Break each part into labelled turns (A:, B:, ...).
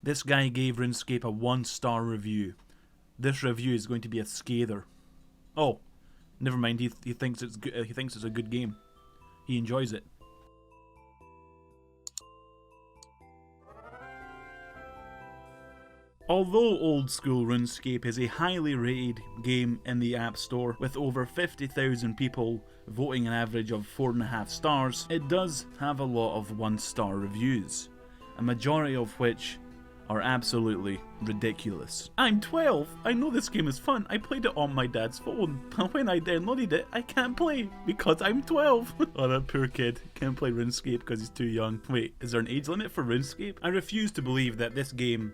A: This guy gave RuneScape a 1-star review. This review is going to be a scather. Oh, never mind. He thinks it's good. He thinks it's a good game. He enjoys it. Although Old School Runescape is a highly rated game in the App Store with over 50,000 people voting an average of 4.5 stars, it does have a lot of 1-star reviews, a majority of which are absolutely ridiculous. I'm 12, I know this game is fun, I played it on my dad's phone, but when I downloaded it, I can't play because I'm 12. Oh, that poor kid, can't play RuneScape because he's too young. Wait, is there an age limit for RuneScape? I refuse to believe that this game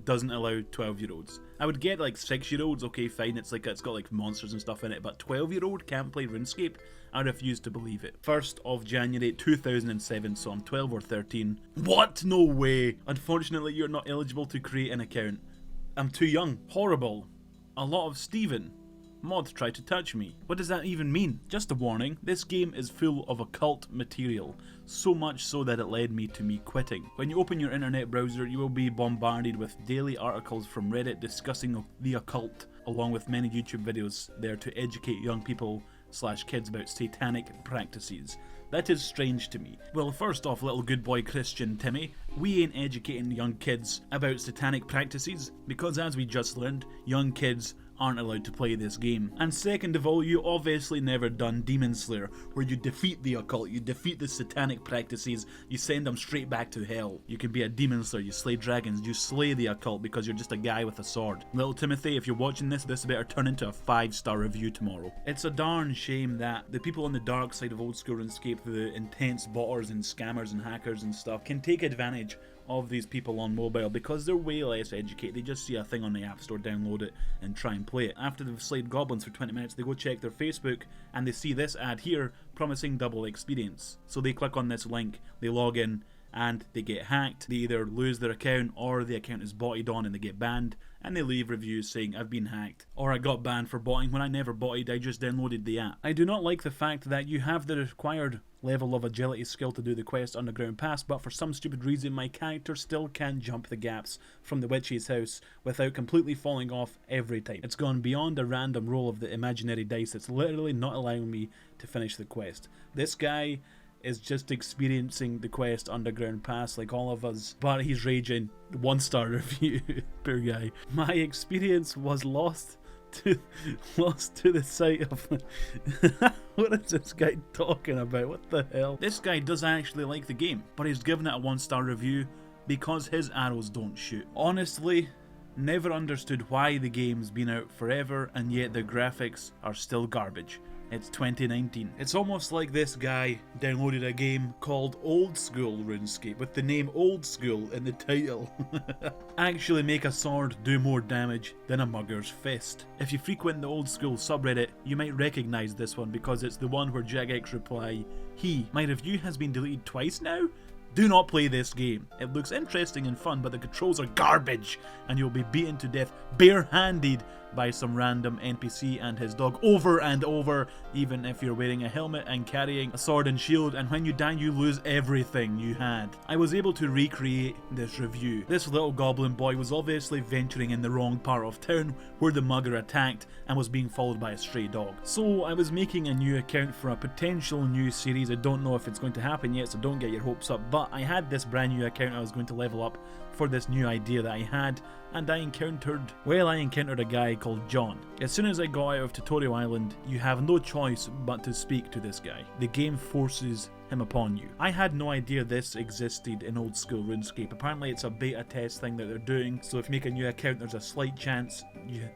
A: doesn't allow 12-year-olds. I would get like 6-year-olds, okay fine, it's got like monsters and stuff in it, but 12-year-old can't play RuneScape? I refuse to believe it. 1st of January 2007, so I'm 12 or 13. What? No way! Unfortunately, you're not eligible to create an account. I'm too young. Horrible. A lot of Steven. Mod tried to touch me. What does that even mean? Just a warning, this game is full of occult material, so much so that it led me to me quitting. When you open your internet browser, you will be bombarded with daily articles from Reddit discussing the occult, along with many YouTube videos there to educate young people / kids about satanic practices. That is strange to me. Well, first off, little good boy Christian Timmy, we ain't educating young kids about satanic practices, because as we just learned, young kids aren't allowed to play this game. And second of all, you obviously never done Demon Slayer, where you defeat the occult, you defeat the satanic practices, you send them straight back to hell. You can be a Demon Slayer, you slay dragons, you slay the occult because you're just a guy with a sword. Little Timothy, if you're watching this better turn into a 5-star review tomorrow. It's a darn shame that the people on the dark side of Old School RuneScape, the intense botters and scammers and hackers and stuff, can take advantage of these people on mobile because they're way less educated. They just see a thing on the App Store, download it and try and play it. After they've slayed goblins for 20 minutes, they go check their Facebook and they see this ad here promising double experience. So they click on this link, they log in and they get hacked. They either lose their account or the account is botted on and they get banned, and they leave reviews saying I've been hacked, or I got banned for botting when I never botted, I just downloaded the app. I do not like the fact that you have the required level of agility skill to do the quest Underground Pass, but for some stupid reason my character still can't jump the gaps from the witch's house without completely falling off every time. It's gone beyond a random roll of the imaginary dice. It's literally not allowing me to finish the quest. This guy is just experiencing the quest Underground Pass like all of us, but he's raging. 1-star review. Poor guy. My experience was lost to the sight of what is this guy talking about? What the hell? This guy does actually like the game, but he's given it a 1-star review because his arrows don't shoot. Honestly, never understood why the game's been out forever and yet the graphics are still garbage. It's 2019. It's almost like this guy downloaded a game called Old School RuneScape with the name Old School in the title. Actually make a sword do more damage than a mugger's fist. If you frequent the Old School subreddit, you might recognise this one because it's the one where Jagex reply, my review has been deleted twice now? Do not play this game. It looks interesting and fun, but the controls are garbage, and you'll be beaten to death barehanded by some random NPC and his dog over and over, even if you're wearing a helmet and carrying a sword and shield, and when you die you lose everything you had. I was able to recreate this review. This little goblin boy was obviously venturing in the wrong part of town where the mugger attacked and was being followed by a stray dog. So I was making a new account for a potential new series. I don't know if it's going to happen yet, so don't get your hopes up, but I had this brand new account I was going to level up for this new idea that I had, and I encountered a guy called John. As soon as I got out of Tutorial Island, you have no choice but to speak to this guy. The game forces him upon you. I had no idea this existed in Old School RuneScape. Apparently it's a beta test thing that they're doing, so if you make a new account there's a slight chance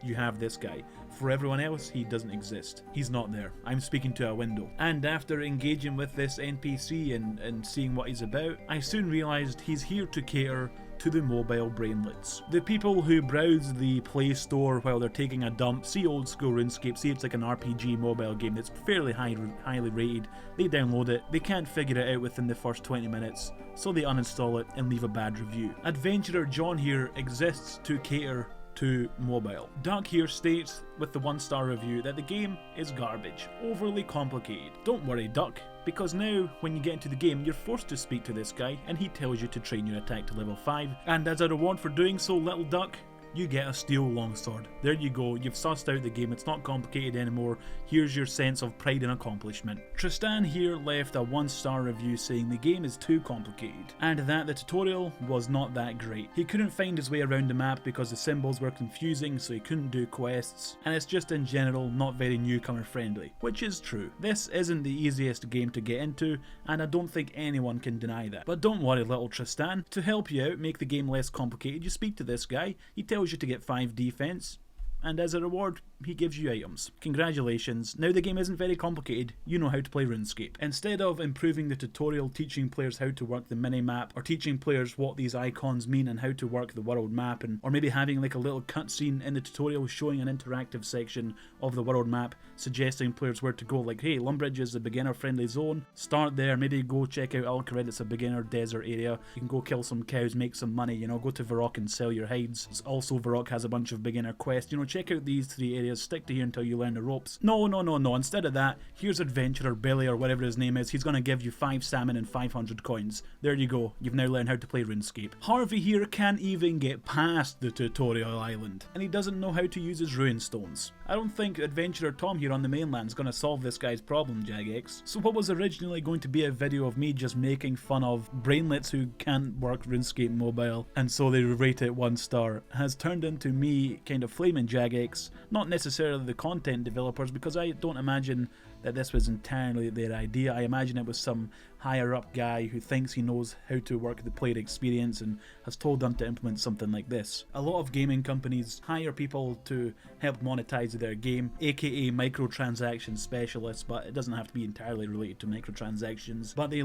A: you have this guy. For everyone else, he doesn't exist. He's not there. I'm speaking to a window. And after engaging with this NPC and seeing what he's about, I soon realised he's here to cater to the mobile brainlets. The people who browse the Play Store while they're taking a dump, see Old School RuneScape, see it's like an RPG mobile game that's fairly highly rated, they download it, they can't figure it out within the first 20 minutes, so they uninstall it and leave a bad review. Adventurer John here exists to cater to mobile. Duck here states with the 1-star review that the game is garbage, overly complicated. Don't worry Duck, because now when you get into the game you're forced to speak to this guy and he tells you to train your attack to level 5, and as a reward for doing so, little duck, you get a steel longsword. There you go, you've sussed out the game, it's not complicated anymore, here's your sense of pride and accomplishment. Tristan here left a 1-star review saying the game is too complicated, and that the tutorial was not that great. He couldn't find his way around the map because the symbols were confusing, so he couldn't do quests, and it's just in general not very newcomer friendly, which is true. This isn't the easiest game to get into, and I don't think anyone can deny that. But don't worry, little Tristan, to help you out, make the game less complicated, you speak to this guy, he tells you to get 5 defense, and as a reward he gives you items. Congratulations, now the game isn't very complicated, you know how to play RuneScape. Instead of improving the tutorial, teaching players how to work the minimap, or teaching players what these icons mean and how to work the world map, or maybe having like a little cutscene in the tutorial showing an interactive section of the world map, suggesting players where to go, like hey, Lumbridge is a beginner friendly zone, start there, maybe go check out Alcared, it's a beginner desert area, you can go kill some cows, make some money, you know, go to Varrock and sell your hides. Also Varrock has a bunch of beginner quests, you know, check out these 3 areas, stick to here until you learn the ropes. No, instead of that, here's Adventurer Billy or whatever his name is, he's gonna give you 5 salmon and 500 coins. There you go, you've now learned how to play RuneScape. Harvey here can't even get past the tutorial island, and he doesn't know how to use his rune stones. I don't think Adventurer Tom here on the mainland is gonna solve this guy's problem, Jagex. So what was originally going to be a video of me just making fun of Brainlets who can't work RuneScape Mobile, and so they rate it 1 star, has turned into me kind of flaming Jagex, not necessarily the content developers, because I don't imagine that this was entirely their idea. I imagine it was some higher up guy who thinks he knows how to work the player experience and has told them to implement something like this. A lot of gaming companies hire people to help monetize their game, aka microtransaction specialists, but it doesn't have to be entirely related to microtransactions. But they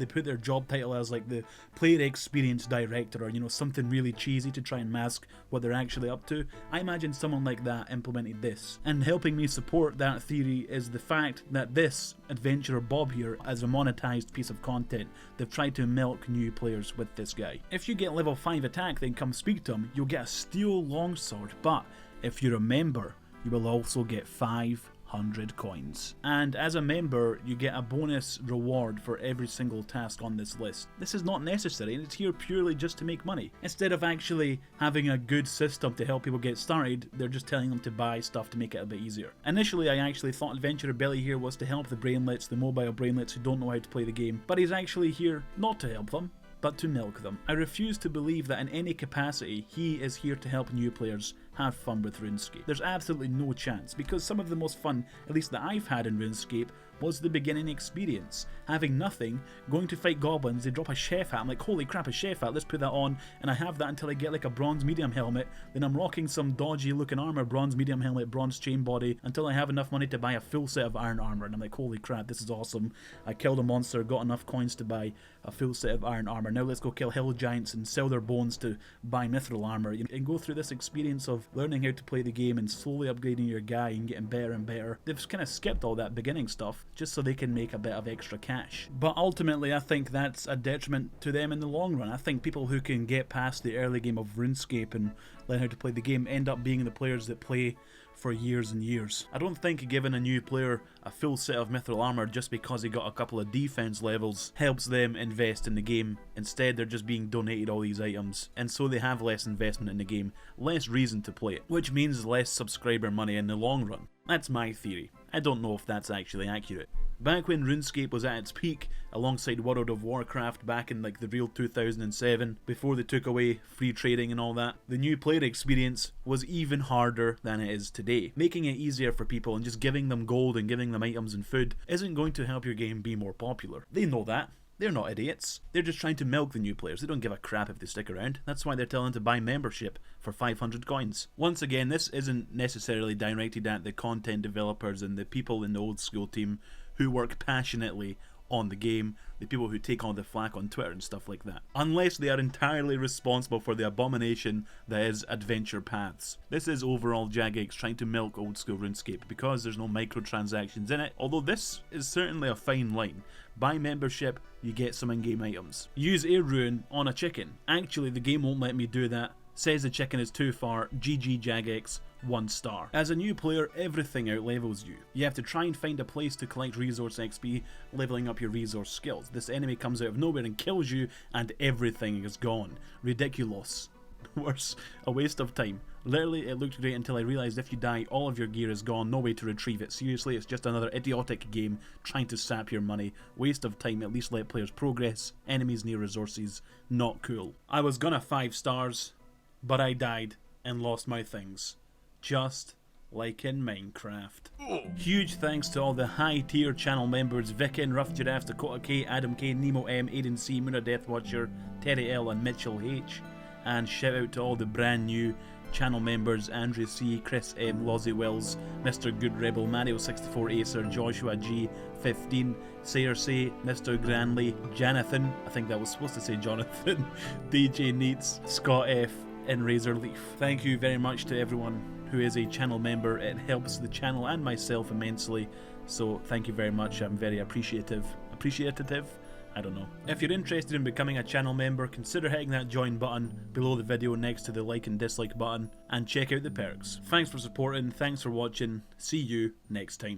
A: put their job title as like the player experience director, or you know, something really cheesy to try and mask what they're actually up to. I imagine someone like that implemented this. And helping me support that theory is the fact that this Adventurer Bob here, as a monetized piece of content, they've tried to milk new players with this guy. If you get level 5 attack, then come speak to him, you'll get a steel longsword, but if you're a member, you will also get 500 coins. And as a member, you get a bonus reward for every single task on this list. This is not necessary, and it's here purely just to make money. Instead of actually having a good system to help people get started, they're just telling them to buy stuff to make it a bit easier. Initially, I actually thought Adventurer Billy here was to help the Brainlets, the mobile Brainlets who don't know how to play the game, but he's actually here not to help them, but to milk them. I refuse to believe that in any capacity he is here to help new players have fun with RuneScape. There's absolutely no chance, because some of the most fun, at least that I've had in RuneScape, was the beginning experience. Having nothing, going to fight goblins, they drop a chef hat, I'm like, holy crap, a chef hat, let's put that on, and I have that until I get like a bronze medium helmet, then I'm rocking some dodgy looking armor, bronze medium helmet, bronze chain body, until I have enough money to buy a full set of iron armor, and I'm like, holy crap, this is awesome. I killed a monster, got enough coins to buy a full set of iron armor, now let's go kill hill giants and sell their bones to buy mithril armor, and go through this experience of learning how to play the game and slowly upgrading your guy and getting better and better. They've kind of skipped all that beginning stuff just so they can make a bit of extra cash. But ultimately I think that's a detriment to them in the long run. I think people who can get past the early game of RuneScape and learn how to play the game end up being the players that play for years and years. I don't think giving a new player a full set of mithril armor just because he got a couple of defense levels helps them invest in the game. Instead, they're just being donated all these items, and so they have less investment in the game, less reason to play it, which means less subscriber money in the long run. That's my theory. I don't know if that's actually accurate. Back when RuneScape was at its peak, alongside World of Warcraft back in like the real 2007, before they took away free trading and all that, the new player experience was even harder than it is today. Making it easier for people and just giving them gold and giving them items and food isn't going to help your game be more popular. They know that. They're not idiots. They're just trying to milk the new players. They don't give a crap if they stick around. That's why they're telling to buy membership for 500 coins. Once again, this isn't necessarily directed at the content developers and the people in the old school team who work passionately on the game, the people who take on the flack on Twitter and stuff like that, unless they are entirely responsible for the abomination that is adventure paths. This is overall Jagex trying to milk old school RuneScape because there's no microtransactions in it, although this is certainly a fine line. Buy membership, you get some in-game items. Use a rune on a chicken. Actually, the game won't let me do that, Says the chicken is too far, GGJex, 1 star. As a new player, everything outlevels you. You have to try and find a place to collect resource XP, leveling up your resource skills. This enemy comes out of nowhere and kills you, and everything is gone. Ridiculous. Worse, a waste of time. Literally, it looked great until I realised if you die, all of your gear is gone, no way to retrieve it. Seriously, it's just another idiotic game trying to sap your money. Waste of time, at least let players progress. Enemies near resources, not cool. I was gonna 5 stars, but I died and lost my things. Just like in Minecraft. Huge thanks to all the high tier channel members: Vicken, Rough Giraffes, Dakota K, Adam K, Nemo M, Aiden C, Muna Deathwatcher, Terry L and Mitchell H. And shout out to all the brand new channel members: Andrew C, Chris M, Lozzie Wills, Mr. Good Rebel, Mario64 Acer, Joshua G, 15, Sayer C, Mr. Granley, Jonathan, I think that was supposed to say Jonathan, DJ Neats, Scott F and Razor Leaf. Thank you very much to everyone who is a channel member. It helps the channel and myself immensely, so thank you very much. I'm very appreciative. I don't know. If you're interested in becoming a channel member, consider hitting that join button below the video next to the like and dislike button, and check out the perks. Thanks for supporting, thanks for watching, see you next time.